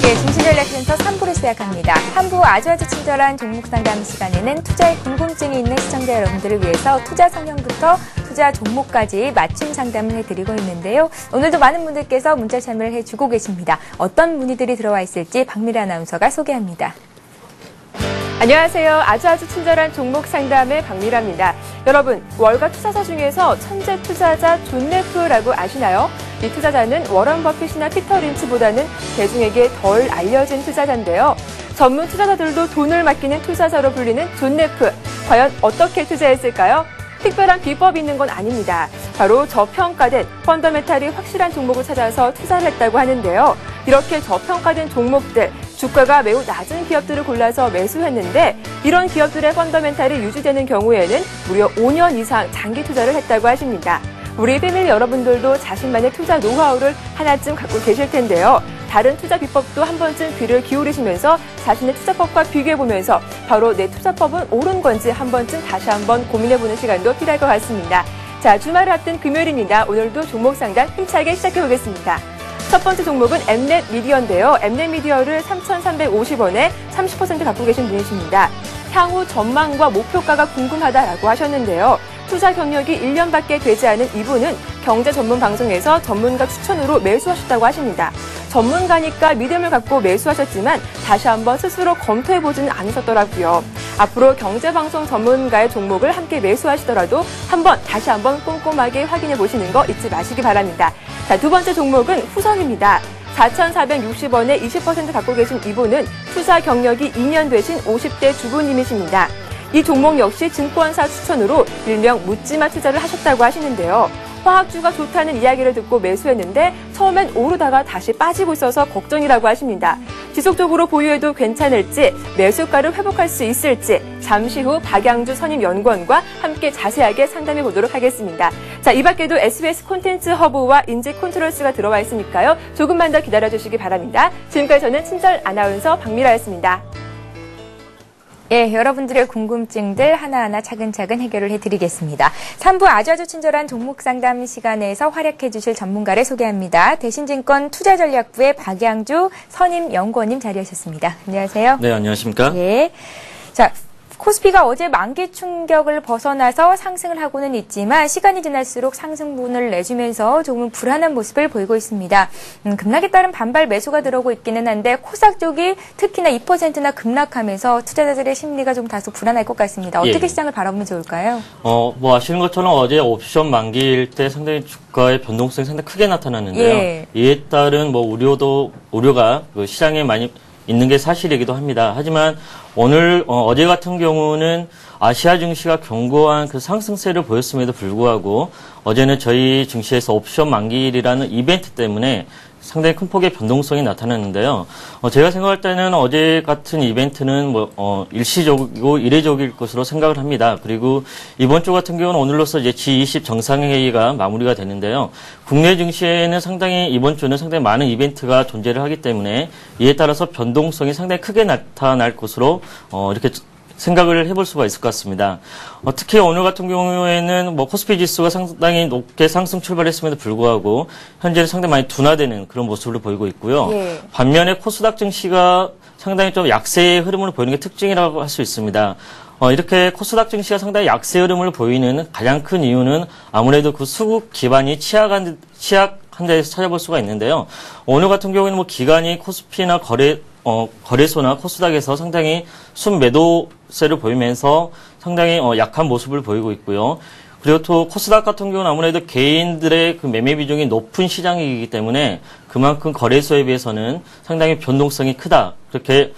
네, 증시전략센터 3부를 시작합니다. 3부 아주 친절한 종목 상담 시간에는 투자에 궁금증이 있는 시청자 여러분들을 위해서 투자 성향부터 투자 종목까지 맞춤 상담을 해드리고 있는데요. 오늘도 많은 분들께서 문자 참여를 해주고 계십니다. 어떤 문의들이 들어와 있을지 박미래 아나운서가 소개합니다. 안녕하세요. 아주 친절한 종목 상담의 박미라입니다. 여러분, 월가 투자사 중에서 천재 투자자 존 레프라고 아시나요? 이 투자자는 워런 버핏이나 피터 린치보다는 대중에게 덜 알려진 투자자인데요. 전문 투자자들도 돈을 맡기는 투자자로 불리는 존 레프. 과연 어떻게 투자했을까요? 특별한 비법이 있는 건 아닙니다. 바로 저평가된 펀더멘탈이 확실한 종목을 찾아서 투자를 했다고 하는데요. 이렇게 저평가된 종목들, 주가가 매우 낮은 기업들을 골라서 매수했는데 이런 기업들의 펀더멘탈이 유지되는 경우에는 무려 5년 이상 장기 투자를 했다고 하십니다. 우리 패밀리 여러분들도 자신만의 투자 노하우를 하나쯤 갖고 계실 텐데요. 다른 투자 비법도 한 번쯤 귀를 기울이시면서 자신의 투자법과 비교해보면서 바로 내 투자법은 옳은 건지 한 번쯤 다시 한번 고민해보는 시간도 필요할 것 같습니다. 자, 주말을 앞둔 금요일입니다. 오늘도 종목 상담 힘차게 시작해보겠습니다. 첫 번째 종목은 엠넷 미디어인데요. 엠넷 미디어를 3,350원에 30% 갖고 계신 분이십니다. 향후 전망과 목표가가 궁금하다라고 하셨는데요. 투자 경력이 1년밖에 되지 않은 이분은 경제 전문 방송에서 전문가 추천으로 매수하셨다고 하십니다. 전문가니까 믿음을 갖고 매수하셨지만 다시 한번 스스로 검토해보지는 않으셨더라고요. 앞으로 경제방송 전문가의 종목을 함께 매수하시더라도 다시 한번 꼼꼼하게 확인해 보시는 거 잊지 마시기 바랍니다. 자, 두 번째 종목은 후성입니다. 4,460원에 20% 갖고 계신 이분은 투자 경력이 2년 되신 50대 주부님이십니다. 이 종목 역시 증권사 추천으로 일명 묻지마 투자를 하셨다고 하시는데요. 화학주가 좋다는 이야기를 듣고 매수했는데 처음엔 오르다가 다시 빠지고 있어서 걱정이라고 하십니다. 지속적으로 보유해도 괜찮을지, 매수가를 회복할 수 있을지 잠시 후 박양주 선임연구원과 함께 자세하게 상담해 보도록 하겠습니다. 자, 이 밖에도 SBS 콘텐츠 허브와 인지 컨트롤스가 들어와 있으니까요. 조금만 더 기다려주시기 바랍니다. 지금까지 저는 친절 아나운서 박미라였습니다. 예, 여러분들의 궁금증들 하나하나 차근차근 해결을 해드리겠습니다. 3부 아주 친절한 종목 상담 시간에서 활약해 주실 전문가를 소개합니다. 대신증권 투자전략부의 박양주 선임연구원님 자리하셨습니다. 안녕하세요. 네, 안녕하십니까? 예. 자, 코스피가 어제 만기 충격을 벗어나서 상승을 하고는 있지만 시간이 지날수록 상승분을 내주면서 조금 불안한 모습을 보이고 있습니다. 급락에 따른 반발 매수가 들어오고 있기는 한데 코스닥 쪽이 특히나 2%나 급락하면서 투자자들의 심리가 좀 다소 불안할 것 같습니다. 어떻게 시장을 바라보면 좋을까요? 아시는 것처럼 어제 옵션 만기일 때 상당히 주가의 변동성이 상당히 크게 나타났는데요. 예. 이에 따른 우려가 시장에 많이 있는 게 사실이기도 합니다. 하지만 어제 같은 경우는 아시아 증시가 견고한 그 상승세를 보였음에도 불구하고 어제는 저희 증시에서 옵션 만기일이라는 이벤트 때문에 상당히 큰 폭의 변동성이 나타났는데요. 제가 생각할 때는 어제 같은 이벤트는 일시적이고 이례적일 것으로 생각을 합니다. 그리고 이번 주 같은 경우는 오늘로서 이제 G20 정상회의가 마무리가 되는데요. 국내 증시에는 이번 주는 상당히 많은 이벤트가 존재를 하기 때문에 이에 따라서 변동성이 상당히 크게 나타날 것으로 이렇게 생각을 해볼 수가 있을 것 같습니다. 특히 오늘 같은 경우에는 코스피 지수가 상당히 높게 상승 출발했음에도 불구하고 현재는 상당히 많이 둔화되는 그런 모습을 보이고 있고요. 예. 반면에 코스닥 증시가 상당히 좀 약세의 흐름을 보이는 게 특징이라고 할 수 있습니다. 이렇게 코스닥 증시가 상당히 약세 흐름을 보이는 가장 큰 이유는 아무래도 그 수급 기반이 취약한 데서 찾아볼 수가 있는데요. 오늘 같은 경우에는 기관이 코스피나 거래소나 코스닥에서 상당히 순매도세를 보이면서 상당히 약한 모습을 보이고 있고요. 그리고 또 코스닥 같은 경우는 아무래도 개인들의 그 매매 비중이 높은 시장이기 때문에 그만큼 거래소에 비해서는 상당히 변동성이 크다. 그렇게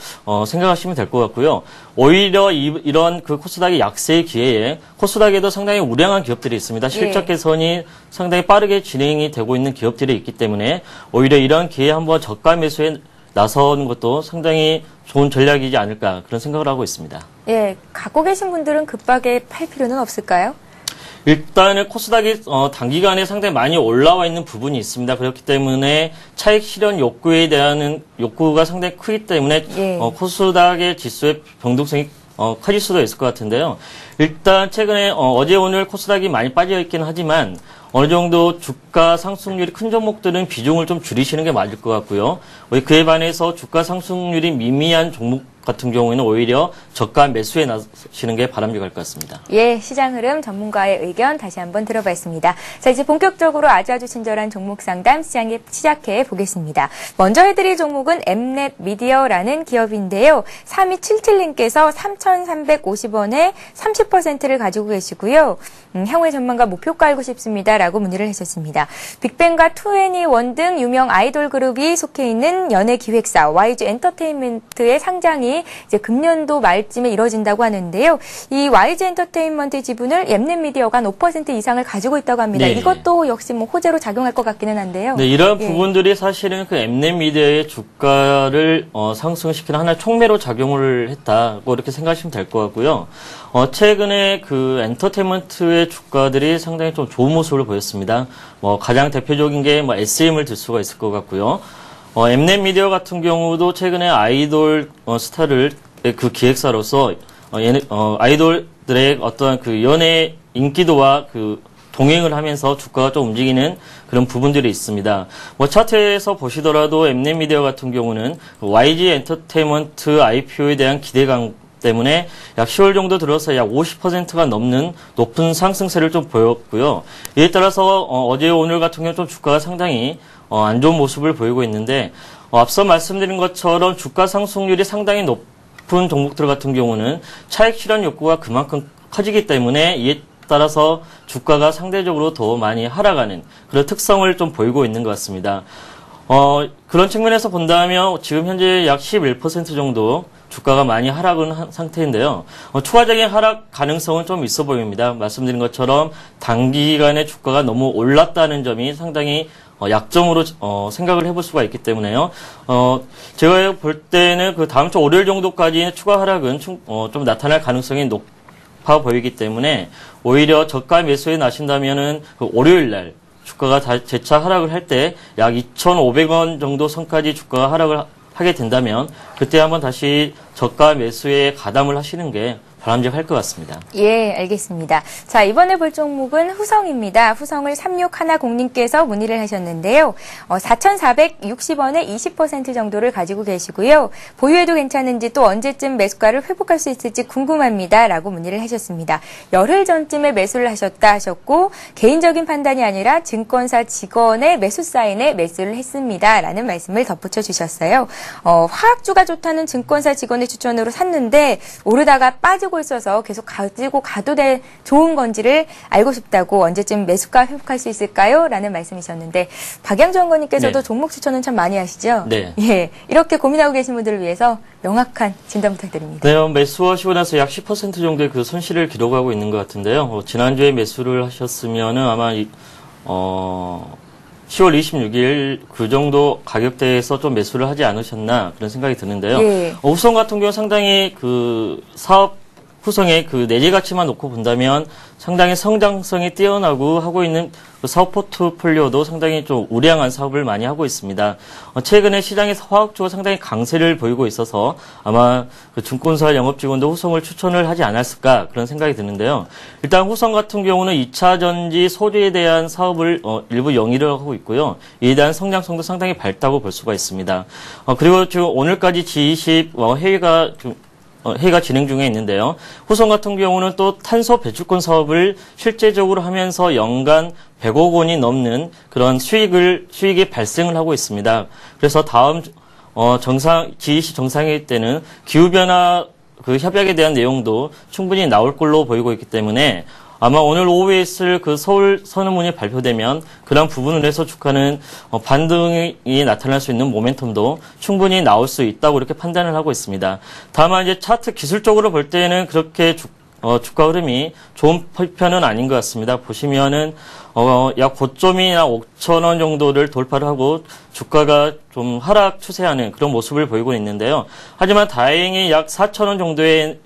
생각하시면 될 것 같고요. 오히려 이런 그 코스닥의 약세의 기회에 코스닥에도 상당히 우량한 기업들이 있습니다. 실적 개선이 상당히 빠르게 진행이 되고 있는 기업들이 있기 때문에 오히려 이런 기회에 한번 저가 매수에 나서는 것도 상당히 좋은 전략이지 않을까 그런 생각을 하고 있습니다. 예, 갖고 계신 분들은 급하게 팔 필요는 없을까요? 일단은 코스닥이 단기간에 상당히 많이 올라와 있는 부분이 있습니다. 그렇기 때문에 차익 실현 욕구에 대한 욕구가 상당히 크기 때문에 코스닥의 지수의 변동성이 커질 수도 있을 것 같은데요. 일단 최근에 어제 오늘 코스닥이 많이 빠져 있기는 하지만 어느 정도 주가 상승률이 큰 종목들은 비중을 좀 줄이시는 게 맞을 것 같고요. 그에 반해서 주가 상승률이 미미한 종목 같은 경우에는 오히려 저가 매수에 나서시는 게 바람직할 것 같습니다. 예, 시장 흐름 전문가의 의견 다시 한번 들어봤습니다. 자, 이제 본격적으로 아주 친절한 종목 상담 시작해 보겠습니다. 먼저 해드릴 종목은 엠넷 미디어라는 기업인데요. 3277님께서 3,350원에 30%를 가지고 계시고요. 향후의 전망과 목표가 알고 싶습니다라고 문의를 하셨습니다. 빅뱅과 2NE1 등 유명 아이돌 그룹이 속해 있는 연예 기획사 YG 엔터테인먼트의 상장이 이제 금년도 말쯤에 이뤄진다고 하는데요. 이 YG 엔터테인먼트 지분을 엠넷 미디어가 한 5% 이상을 가지고 있다고 합니다. 네. 이것도 역시 뭐 호재로 작용할 것 같기는 한데요. 네, 이런 부분들이 사실은 그 엠넷 미디어의 주가를 상승시키는 하나의 촉매로 작용을 했다고 이렇게 생각하시면 될 것 같고요. 최근에 그 엔터테인먼트의 주가들이 상당히 좀 좋은 모습을 보였습니다. 가장 대표적인 게 SM을 들 수가 있을 것 같고요. 엠넷 미디어 같은 경우도 최근에 아이돌 스타를 그 기획사로서 아이돌들의 어떤 그 연예 인기도와 그 동행을 하면서 주가가 좀 움직이는 그런 부분들이 있습니다. 차트에서 보시더라도 엠넷 미디어 같은 경우는 YG 엔터테인먼트 IPO에 대한 기대감 때문에 약 10월 정도 들어서 약 50%가 넘는 높은 상승세를 좀 보였고요. 이에 따라서 어제 오늘 같은 경우 좀 주가가 상당히 안 좋은 모습을 보이고 있는데 앞서 말씀드린 것처럼 주가 상승률이 상당히 높은 종목들 같은 경우는 차익 실현 욕구가 그만큼 커지기 때문에 이에 따라서 주가가 상대적으로 더 많이 하락하는 그런 특성을 좀 보이고 있는 것 같습니다. 그런 측면에서 본다면 지금 현재 약 11% 정도 주가가 많이 하락은 한 상태인데요. 추가적인 하락 가능성은 좀 있어 보입니다. 말씀드린 것처럼 단기간에 주가가 너무 올랐다는 점이 상당히 약점으로 생각을 해볼 수가 있기 때문에요. 제가 볼 때는 그 다음 주 월요일 정도까지는 추가 하락은 좀 나타날 가능성이 높아 보이기 때문에 오히려 저가 매수에 나신다면은 그 월요일 날 주가가 재차 하락을 할 때 약 2,500원 정도 선까지 주가가 하락을 하게 된다면 그때 한번 다시 저가 매수에 가담을 하시는 게 바람직할 것 같습니다. 예, 알겠습니다. 자, 이번에 볼 종목은 후성입니다. 후성을 3610님께서 문의를 하셨는데요. 4,460원에 20% 정도를 가지고 계시고요. 보유해도 괜찮은지 또 언제쯤 매수가를 회복할 수 있을지 궁금합니다. 라고 문의를 하셨습니다. 열흘 전쯤에 매수를 하셨다 하셨고 개인적인 판단이 아니라 증권사 직원의 매수 사인에 매수를 했습니다. 라는 말씀을 덧붙여 주셨어요. 화학주가 좋다는 증권사 직원의 추천으로 샀는데 오르다가 빠지고 있어서 계속 가지고 가도 될 좋은 건지를 알고 싶다고 언제쯤 매수가 회복할 수 있을까요? 라는 말씀이셨는데 박양주 연구원님께서도 네. 종목 추천은 참 많이 하시죠? 네. 예, 이렇게 고민하고 계신 분들을 위해서 명확한 진단 부탁드립니다. 네, 매수하시고 나서 약 10% 정도의 그 손실을 기록하고 있는 것 같은데요. 지난주에 매수를 하셨으면은 아마 10월 26일 그 정도 가격대에서 좀 매수를 하지 않으셨나 그런 생각이 드는데요. 예. 후성 같은 경우 상당히 그 사업 후성의 그 내재 가치만 놓고 본다면 상당히 성장성이 뛰어나고 하고 있는 그 사업 포트폴리오도 상당히 좀 우량한 사업을 많이 하고 있습니다. 최근에 시장에서 화학주가 상당히 강세를 보이고 있어서 아마 그 증권사 영업직원도 후성을 추천을 하지 않았을까 그런 생각이 드는데요. 일단 후성 같은 경우는 2차 전지 소재에 대한 사업을 일부 영위를 하고 있고요. 이에 대한 성장성도 상당히 밝다고 볼 수가 있습니다. 그리고 지금 오늘까지 G20 회의가 진행 중에 있는데요. 후성 같은 경우는 또 탄소 배출권 사업을 실제적으로 하면서 연간 100억 원이 넘는 그런 수익이 발생을 하고 있습니다. 그래서 다음 G20 정상회의 때는 기후변화 그 협약에 대한 내용도 충분히 나올 걸로 보이고 있기 때문에 아마 오늘 오후에 있을 그 서울 선언문이 발표되면 그런 부분을 해서 주가는 반등이 나타날 수 있는 모멘텀도 충분히 나올 수 있다고 이렇게 판단을 하고 있습니다. 다만 이제 차트 기술적으로 볼 때는 그렇게 주가 흐름이 좋은 편은 아닌 것 같습니다. 보시면은 약 고점이나 5,000원 정도를 돌파를 하고 주가가 좀 하락 추세하는 그런 모습을 보이고 있는데요. 하지만 다행히 약 4,000원 정도의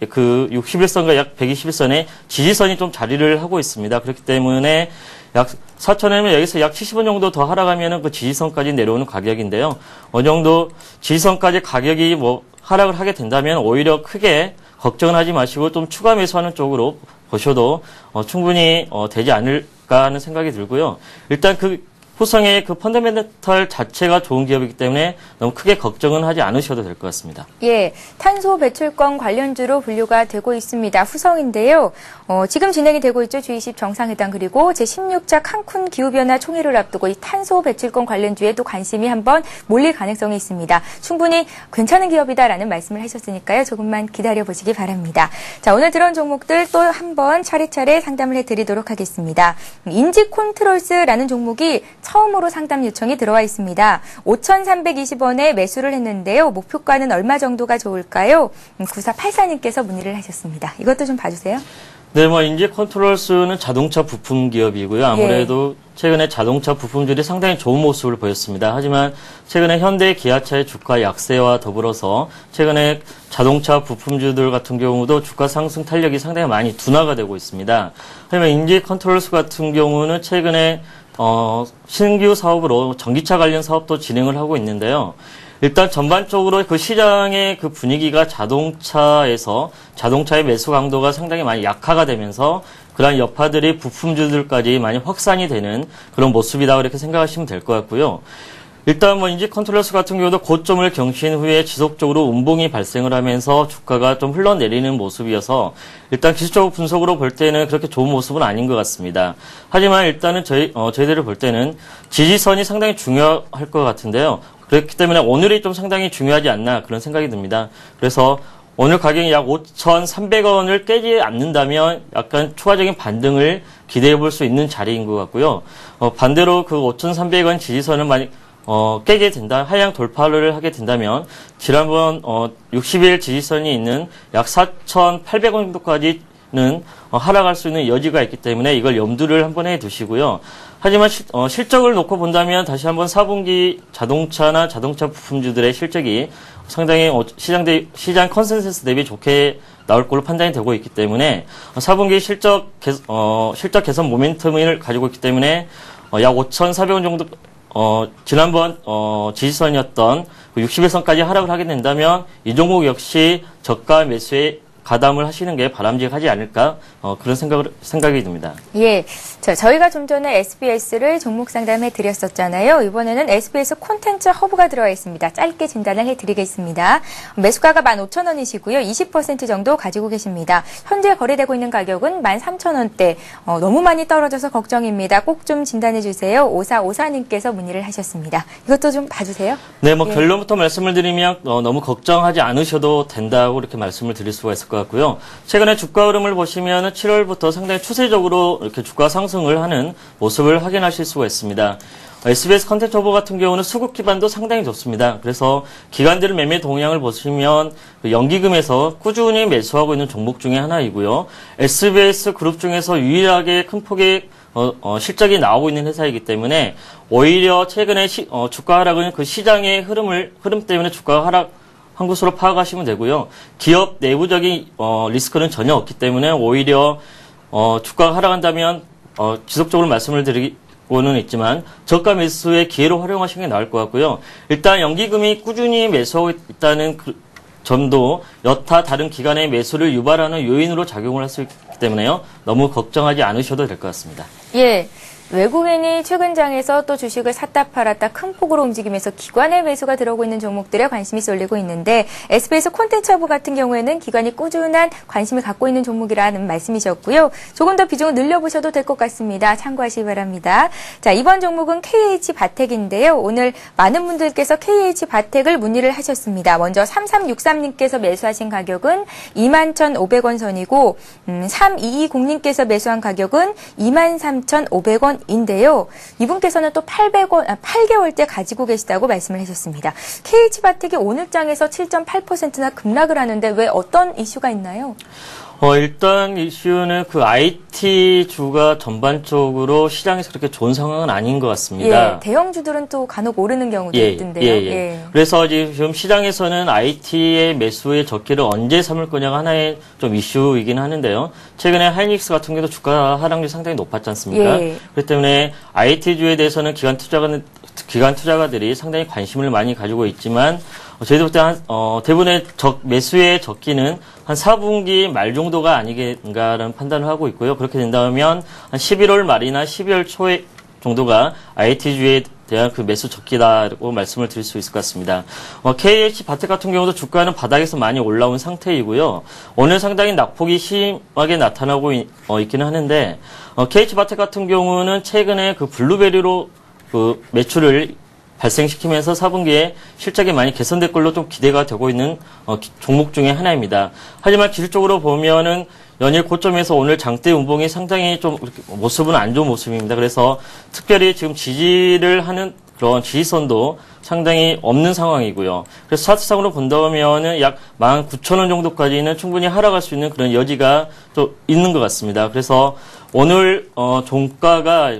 그 61선과 약 121선의 지지선이 좀 자리를 하고 있습니다. 그렇기 때문에 약 4,000원이면 여기서 약 70원 정도 더 하락하면은 그 지지선까지 내려오는 가격인데요. 어느 정도 지지선까지 가격이 하락을 하게 된다면 오히려 크게 걱정은 하지 마시고 좀 추가 매수하는 쪽으로 보셔도 충분히 되지 않을까 하는 생각이 들고요. 일단 후성의 그 펀더멘털 자체가 좋은 기업이기 때문에 너무 크게 걱정은 하지 않으셔도 될 것 같습니다. 예, 탄소 배출권 관련주로 분류가 되고 있습니다. 후성인데요. 지금 진행이 되고 있죠. G20 정상회담 그리고 제16차 칸쿤 기후변화 총회를 앞두고 이 탄소 배출권 관련주에 또 관심이 한번 몰릴 가능성이 있습니다. 충분히 괜찮은 기업이다라는 말씀을 하셨으니까요. 조금만 기다려보시기 바랍니다. 자, 오늘 들어온 종목들 또 한번 차례차례 상담을 해드리도록 하겠습니다. 인지컨트롤스라는 종목이 처음으로 상담 요청이 들어와 있습니다. 5,320원에 매수를 했는데요. 목표가는 얼마 정도가 좋을까요? 9484님께서 문의를 하셨습니다. 이것도 좀 봐주세요. 네, 인지컨트롤스는 자동차 부품 기업이고요. 아무래도 최근에 자동차 부품들이 상당히 좋은 모습을 보였습니다. 하지만 최근에 현대, 기아차의 주가 약세와 더불어서 최근에 자동차 부품주들 같은 경우도 주가 상승 탄력이 상당히 많이 둔화가 되고 있습니다. 하지만 인지컨트롤스 같은 경우는 최근에 신규 사업으로 전기차 관련 사업도 진행을 하고 있는데요. 일단 전반적으로 그 시장의 그 분위기가 자동차의 매수 강도가 상당히 많이 약화가 되면서 그러한 여파들이 부품주들까지 많이 확산이 되는 그런 모습이다 그렇게 생각하시면 될 것 같고요. 일단 인지컨트롤스 같은 경우도 고점을 경신 후에 지속적으로 운봉이 발생을 하면서 주가가 좀 흘러내리는 모습이어서 일단 기술적 분석으로 볼 때는 그렇게 좋은 모습은 아닌 것 같습니다. 하지만 일단은 저희들을 볼 때는 지지선이 상당히 중요할 것 같은데요. 그렇기 때문에 오늘이 좀 상당히 중요하지 않나 그런 생각이 듭니다. 그래서 오늘 가격이 약 5,300원을 깨지 않는다면 약간 추가적인 반등을 기대해 볼 수 있는 자리인 것 같고요. 반대로 그 5,300원 지지선을 많이 깨게 된다, 하향 돌파를 하게 된다면 지난번 60일 지지선이 있는 약 4,800원 정도까지는 하락할 수 있는 여지가 있기 때문에 이걸 염두를 한번 해 두시고요. 하지만 실적을 놓고 본다면 다시 한번 4분기 자동차나 자동차 부품주들의 실적이 상당히 시장 컨센서스 대비 좋게 나올 걸로 판단이 되고 있기 때문에 4분기 실적 개선 모멘텀을 가지고 있기 때문에 약 5,400원 정도 지난번 지지선이었던 60일선까지 하락을 하게 된다면 이 종목 역시 저가 매수에 가담을 하시는 게 바람직하지 않을까 그런 생각이 듭니다. 예, 저희가 좀 전에 SBS를 종목 상담해 드렸었잖아요. 이번에는 SBS 콘텐츠 허브가 들어와 있습니다. 짧게 진단을 해드리겠습니다. 매수가가 15,000원이시고요. 20% 정도 가지고 계십니다. 현재 거래되고 있는 가격은 13,000원대. 너무 많이 떨어져서 걱정입니다. 꼭 좀 진단해 주세요. 5454님께서 문의를 하셨습니다. 이것도 좀 봐주세요. 네, 결론부터 말씀을 드리면 너무 걱정하지 않으셔도 된다고 이렇게 말씀을 드릴 수가 있을 것 같고요. 최근에 주가 흐름을 보시면 7월부터 상당히 추세적으로 이렇게 주가 상승을 하는 모습을 확인하실 수가 있습니다. SBS 컨텐츠 허브 같은 경우는 수급 기반도 상당히 좋습니다. 그래서 기관들 매매 동향을 보시면 연기금에서 꾸준히 매수하고 있는 종목 중에 하나이고요. SBS 그룹 중에서 유일하게 큰 폭의 실적이 나오고 있는 회사이기 때문에 오히려 최근에 주가 하락은 그 시장의 흐름 때문에 주가가 하락한 것으로 파악하시면 되고요. 기업 내부적인 리스크는 전혀 없기 때문에 오히려 주가가 하락한다면 지속적으로 말씀을 드리고는 있지만 저가 매수의 기회로 활용하시는 게 나을 것 같고요. 일단 연기금이 꾸준히 매수하고 있다는 점도 여타 다른 기관의 매수를 유발하는 요인으로 작용을 할 수 있기 때문에요. 너무 걱정하지 않으셔도 될 것 같습니다. 예. 외국인이 최근 장에서 또 주식을 샀다 팔았다 큰 폭으로 움직이면서 기관의 매수가 들어오고 있는 종목들에 관심이 쏠리고 있는데 SBS 콘텐츠 허브 같은 경우에는 기관이 꾸준한 관심을 갖고 있는 종목이라는 말씀이셨고요. 조금 더 비중을 늘려보셔도 될 것 같습니다. 참고하시기 바랍니다. 자, 이번 종목은 KH바텍인데요. 오늘 많은 분들께서 KH바텍을 문의를 하셨습니다. 먼저 3363님께서 매수하신 가격은 21,500원 선이고 3220님께서 매수한 가격은 23,500원 인데요. 이분께서는 또 8개월째 가지고 계시다고 말씀을 하셨습니다. KH바텍이 오늘 장에서 7.8%나 급락을 하는데 왜 어떤 이슈가 있나요? 일단 이슈는 그 IT주가 전반적으로 시장에서 그렇게 좋은 상황은 아닌 것 같습니다. 예, 대형주들은 또 간혹 오르는 경우도 있던데요. 예. 그래서 지금 시장에서는 IT의 매수의 적기를 언제 삼을 거냐가 하나의 좀 이슈이긴 하는데요. 최근에 하이닉스 같은 경우도 주가 하락률이 상당히 높았지 않습니까? 그렇기 때문에 IT주에 대해서는 기관 기관 투자가들이 상당히 관심을 많이 가지고 있지만 저희도 볼 때 대부분의 매수의 적기는 한 4분기 말 정도가 아니겠는가라는 판단을 하고 있고요. 그렇게 된다면 한 11월 말이나 12월 초에 정도가 IT주에 대한 그 매수 적기다라고 말씀을 드릴 수 있을 것 같습니다. KH 바텍 같은 경우도 주가는 바닥에서 많이 올라온 상태이고요. 오늘 상당히 낙폭이 심하게 나타나고 있기는 하는데 KH 바텍 같은 경우는 최근에 그 블루베리로 그 매출을 발생시키면서 4분기에 실적이 많이 개선될 걸로 좀 기대가 되고 있는 종목 중에 하나입니다. 하지만 기술적으로 보면은 연일 고점에서 오늘 장대 운봉이 상당히 좀 모습은 안 좋은 모습입니다. 그래서 특별히 지금 지지를 하는 그런 지지선도 상당히 없는 상황이고요. 그래서 차트상으로 본다면은 약 19,000원 정도까지는 충분히 하락할 수 있는 그런 여지가 좀 있는 것 같습니다. 그래서 오늘 종가가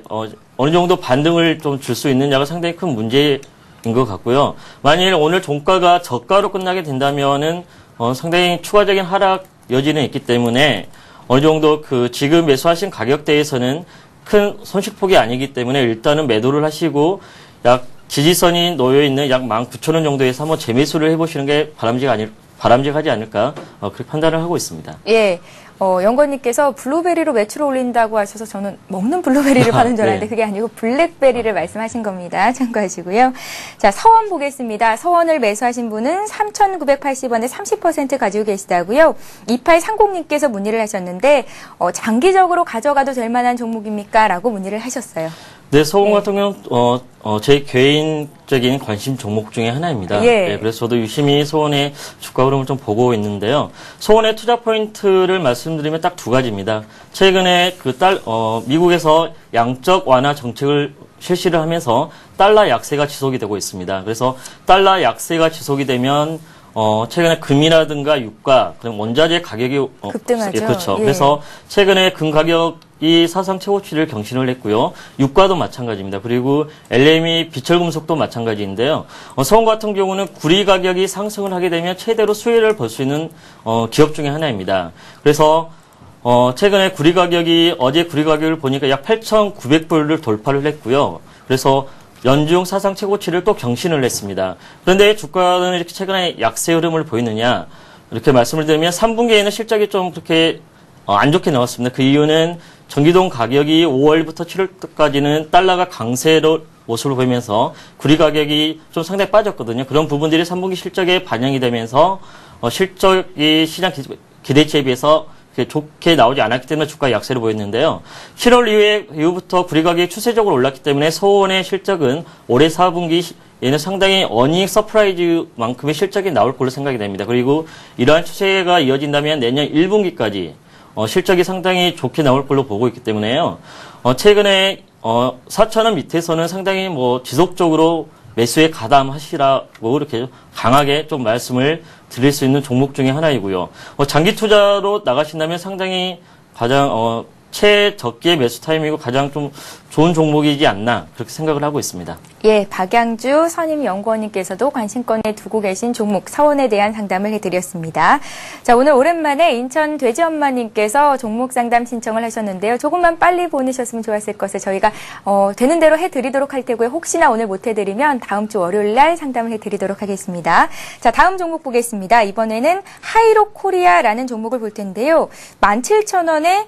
어느 정도 반등을 좀 줄 수 있느냐가 상당히 큰 문제인 것 같고요. 만일 오늘 종가가 저가로 끝나게 된다면은 상당히 추가적인 하락 여지는 있기 때문에 어느 정도 그 지금 매수하신 가격대에서는 큰 손실폭이 아니기 때문에 일단은 매도를 하시고 약 지지선이 놓여 있는 약 19,000원 정도에서 한번 재매수를 해보시는 게 바람직하지 않을까 그렇게 판단을 하고 있습니다. 예. 연건님께서 블루베리로 매출을 올린다고 하셔서 저는 먹는 블루베리를 파는 줄 알았는데 네. 그게 아니고 블랙베리를 말씀하신 겁니다. 참고하시고요. 자, 서원 보겠습니다. 서원을 매수하신 분은 3,980원에 30% 가지고 계시다고요. 2830님께서 문의를 하셨는데 장기적으로 가져가도 될 만한 종목입니까? 라고 문의를 하셨어요. 네, 서원 같은 경우는 제 개인적인 관심 종목 중에 하나입니다. 예. 네, 그래서 저도 유심히 서원의 주가 흐름을 좀 보고 있는데요. 서원의 투자 포인트를 말씀드리면 딱 두 가지입니다. 최근에 미국에서 양적 완화 정책을 실시를 하면서 달러 약세가 지속이 되고 있습니다. 그래서 달러 약세가 지속이 되면 최근에 금이라든가 유가, 그리고 원자재 가격이 급등하죠. 예, 그렇죠. 예. 그래서 최근에 금 가격이 사상 최고치를 경신을 했고요. 유가도 마찬가지입니다. 그리고 LME 비철금속도 마찬가지인데요. 서원 같은 경우는 구리 가격이 상승을 하게 되면 최대로 수혜를 볼 수 있는 기업 중에 하나입니다. 그래서 최근에 어제 구리 가격을 보니까 약 8,900불을 돌파를 했고요. 그래서 연중 사상 최고치를 또 경신을 했습니다. 그런데 주가는 이렇게 최근에 약세 흐름을 보이느냐 이렇게 말씀을 드리면 3분기에는 실적이 좀 그렇게 안 좋게 나왔습니다. 그 이유는 전기동 가격이 5월부터 7월까지는 달러가 강세로 모습을 보이면서 구리 가격이 좀 상당히 빠졌거든요. 그런 부분들이 3분기 실적에 반영이 되면서 실적이 시장 기대치에 비해서 좋게 나오지 않았기 때문에 주가 약세를 보였는데요. 7월 이후부터 구리 가격이 추세적으로 올랐기 때문에 서원의 실적은 올해 4분기에는 상당히 어닝 서프라이즈만큼의 실적이 나올 걸로 생각이 됩니다. 그리고 이러한 추세가 이어진다면 내년 1분기까지 실적이 상당히 좋게 나올 걸로 보고 있기 때문에요. 최근에 4,000원 밑에서는 상당히 지속적으로 매수에 가담하시라고 이렇게 강하게 좀 말씀을 드릴 수 있는 종목 중에 하나이고요. 장기 투자로 나가신다면 상당히 가장 최적기의 매수 타임이고 가장 좀 좋은 종목이지 않나 그렇게 생각을 하고 있습니다. 예, 박양주 선임연구원님께서도 관심권에 두고 계신 종목 서원에 대한 상담을 해드렸습니다. 자, 오늘 오랜만에 인천 돼지엄마님께서 종목 상담 신청을 하셨는데요. 조금만 빨리 보내셨으면 좋았을 것을 저희가 되는 대로 해드리도록 할 테고요. 혹시나 오늘 못 해드리면 다음 주 월요일 날 상담을 해드리도록 하겠습니다. 자, 다음 종목 보겠습니다. 이번에는 하이로코리아라는 종목을 볼 텐데요. 17,000원에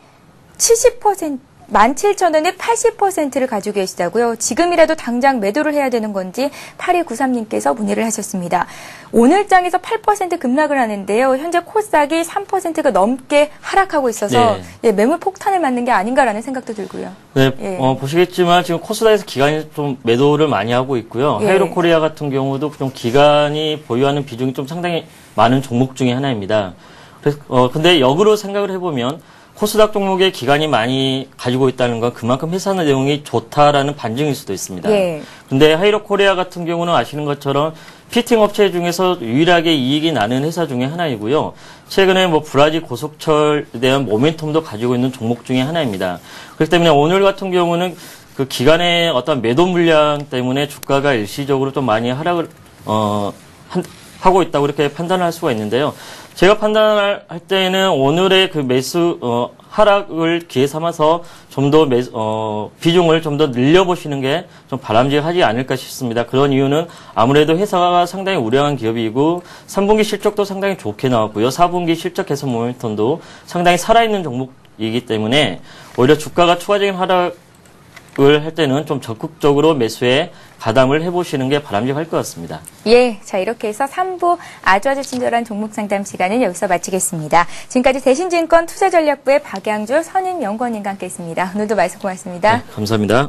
17,000원에 80%를 가지고 계시다고요. 지금이라도 당장 매도를 해야 되는 건지 8293님께서 문의를 하셨습니다. 오늘 장에서 8% 급락을 하는데요. 현재 코스닥이 3%가 넘게 하락하고 있어서 네. 매물 폭탄을 맞는 게 아닌가라는 생각도 들고요. 네, 예. 보시겠지만 지금 코스닥에서 기관이 좀 매도를 많이 하고 있고요. 예. 하이로코리아 같은 경우도 좀 기관이 보유하는 비중이 좀 상당히 많은 종목 중에 하나입니다. 그래서 근데 역으로 생각을 해보면 코스닥 종목에 기관이 많이 가지고 있다는 건 그만큼 회사 내용이 좋다라는 반증일 수도 있습니다. 예. 근데 하이로코리아 같은 경우는 아시는 것처럼 피팅 업체 중에서 유일하게 이익이 나는 회사 중에 하나이고요. 최근에 브라질 고속철에 대한 모멘텀도 가지고 있는 종목 중에 하나입니다. 그렇기 때문에 오늘 같은 경우는 그 기관의 어떤 매도 물량 때문에 주가가 일시적으로 좀 많이 하락을 하고 있다고 이렇게 판단을 할 수가 있는데요. 제가 판단할 때는 오늘의 그 하락을 기회 삼아서 좀 더 비중을 좀 더 늘려보시는 게 좀 바람직하지 않을까 싶습니다. 그런 이유는 아무래도 회사가 상당히 우량한 기업이고 3분기 실적도 상당히 좋게 나왔고요. 4분기 실적 개선 모멘텀도 상당히 살아있는 종목이기 때문에 오히려 주가가 추가적인 하락을 할 때는 좀 적극적으로 매수에 가담을 해보시는 게 바람직할 것 같습니다. 예, 자 이렇게 해서 3부 아주 친절한 종목 상담 시간은 여기서 마치겠습니다. 지금까지 대신증권 투자전략부의 박양주 선임연구원님과 함께했습니다. 오늘도 말씀 고맙습니다. 네, 감사합니다.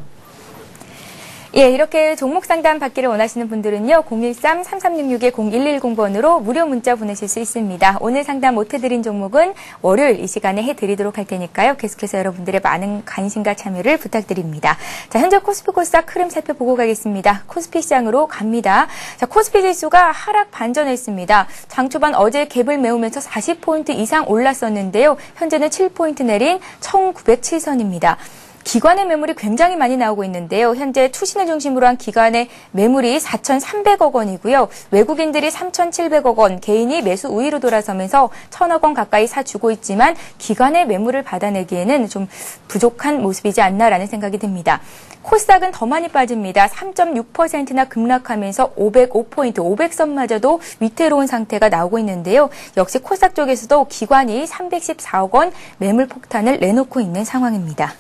예, 이렇게 종목 상담 받기를 원하시는 분들은요. 013-3366-0110번으로 무료 문자 보내실 수 있습니다. 오늘 상담 못 해드린 종목은 월요일 이 시간에 해드리도록 할 테니까요. 계속해서 여러분들의 많은 관심과 참여를 부탁드립니다. 자, 현재 코스피 코스닥 흐름 살펴보고 가겠습니다. 코스피 시장으로 갑니다. 자, 코스피 지수가 하락 반전했습니다. 장 초반 어제 갭을 메우면서 40포인트 이상 올랐었는데요. 현재는 7포인트 내린 1907선입니다. 기관의 매물이 굉장히 많이 나오고 있는데요. 현재 투신을 중심으로 한 기관의 매물이 4,300억 원이고요. 외국인들이 3,700억 원, 개인이 매수 우위로 돌아서면서 1,000억 원 가까이 사주고 있지만 기관의 매물을 받아내기에는 좀 부족한 모습이지 않나라는 생각이 듭니다. 코스닥은 더 많이 빠집니다. 3.6%나 급락하면서 505포인트, 500선마저도 위태로운 상태가 나오고 있는데요. 역시 코스닥 쪽에서도 기관이 314억 원 매물 폭탄을 내놓고 있는 상황입니다.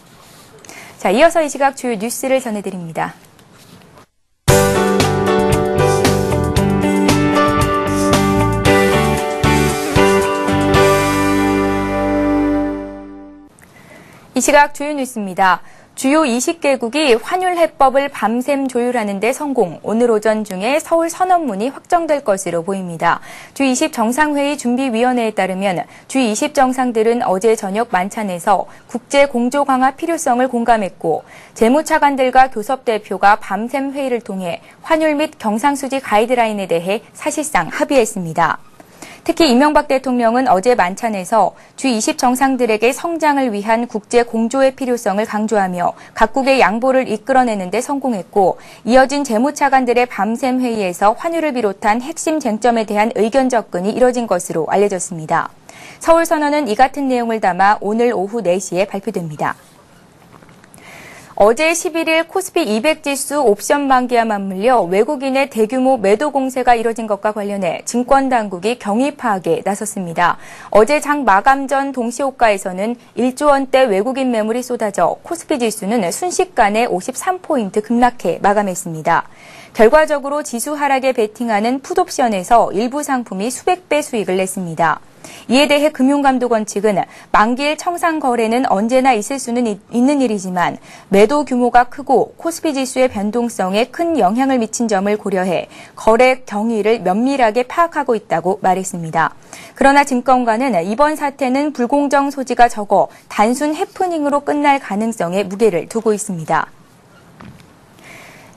자, 이어서 이 시각 주요 뉴스를 전해드립니다. 이 시각 주요 뉴스입니다. 주요 20개국이 환율 해법을 밤샘 조율하는 데 성공. 오늘 오전 중에 서울 선언문이 확정될 것으로 보입니다. 주20 정상회의 준비위원회에 따르면 주20 정상들은 어제 저녁 만찬에서 국제 공조 강화 필요성을 공감했고 재무차관들과 교섭대표가 밤샘 회의를 통해 환율 및 경상수지 가이드라인에 대해 사실상 합의했습니다. 특히 이명박 대통령은 어제 만찬에서 주20 정상들에게 성장을 위한 국제 공조의 필요성을 강조하며 각국의 양보를 이끌어내는 데 성공했고 이어진 재무차관들의 밤샘 회의에서 환율을 비롯한 핵심 쟁점에 대한 의견 접근이 이뤄진 것으로 알려졌습니다. 서울선언은 이 같은 내용을 담아 오늘 오후 4시에 발표됩니다. 어제 11일 코스피 200지수 옵션 만기와 맞물려 외국인의 대규모 매도 공세가 이뤄진 것과 관련해 증권당국이 경위 파악에 나섰습니다. 어제 장 마감 전 동시호가에서는 1조 원대 외국인 매물이 쏟아져 코스피 지수는 순식간에 53포인트 급락해 마감했습니다. 결과적으로 지수 하락에 베팅하는 풋옵션에서 일부 상품이 수백 배 수익을 냈습니다. 이에 대해 금융감독원 측은 만기일 청산 거래는 언제나 있을 수는 있는 일이지만 매도 규모가 크고 코스피 지수의 변동성에 큰 영향을 미친 점을 고려해 거래 경위를 면밀하게 파악하고 있다고 말했습니다. 그러나 증권가는 이번 사태는 불공정 소지가 적어 단순 해프닝으로 끝날 가능성에 무게를 두고 있습니다.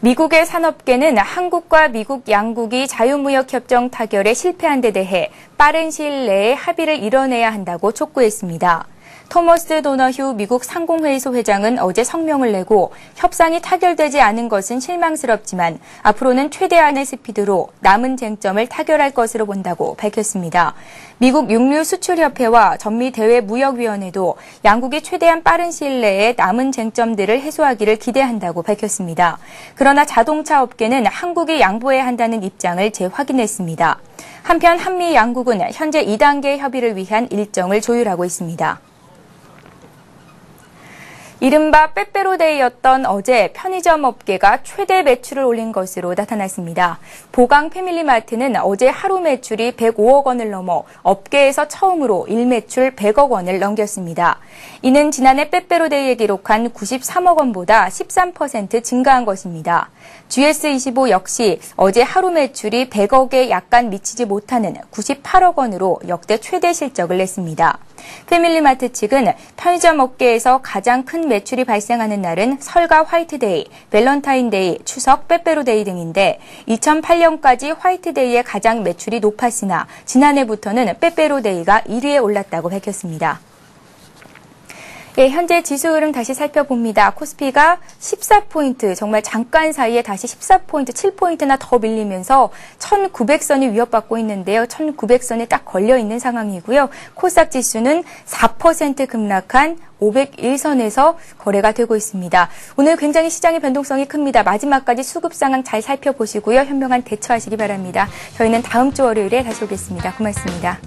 미국의 산업계는 한국과 미국 양국이 자유무역협정 타결에 실패한 데 대해 빠른 시일 내에 합의를 이뤄내야 한다고 촉구했습니다. 토머스 도너휴 미국 상공회의소 회장은 어제 성명을 내고 협상이 타결되지 않은 것은 실망스럽지만 앞으로는 최대한의 스피드로 남은 쟁점을 타결할 것으로 본다고 밝혔습니다. 미국 육류수출협회와 전미대외무역위원회도 양국이 최대한 빠른 시일 내에 남은 쟁점들을 해소하기를 기대한다고 밝혔습니다. 그러나 자동차 업계는 한국이 양보해야 한다는 입장을 재확인했습니다. 한편 한미 양국은 현재 2단계 협의를 위한 일정을 조율하고 있습니다. 이른바 빼빼로데이였던 어제 편의점 업계가 최대 매출을 올린 것으로 나타났습니다. 보강 패밀리마트는 어제 하루 매출이 105억 원을 넘어 업계에서 처음으로 일매출 100억 원을 넘겼습니다. 이는 지난해 빼빼로데이에 기록한 93억 원보다 13% 증가한 것입니다. GS25 역시 어제 하루 매출이 100억에 약간 미치지 못하는 98억 원으로 역대 최대 실적을 냈습니다. 패밀리마트 측은 편의점 업계에서 가장 큰 매출이 발생하는 날은 설과 화이트데이, 밸런타인데이, 추석, 빼빼로데이 등인데 2008년까지 화이트데이에 가장 매출이 높았으나 지난해부터는 빼빼로데이가 1위에 올랐다고 밝혔습니다. 네, 현재 지수 흐름 다시 살펴봅니다. 코스피가 14포인트, 정말 잠깐 사이에 다시 14포인트, 7포인트나 더 밀리면서 1900선이 위협받고 있는데요. 1900선에 딱 걸려있는 상황이고요. 코스닥 지수는 4% 급락한 501선에서 거래가 되고 있습니다. 오늘 굉장히 시장의 변동성이 큽니다. 마지막까지 수급 상황 잘 살펴보시고요. 현명한 대처하시기 바랍니다. 저희는 다음 주 월요일에 다시 오겠습니다. 고맙습니다.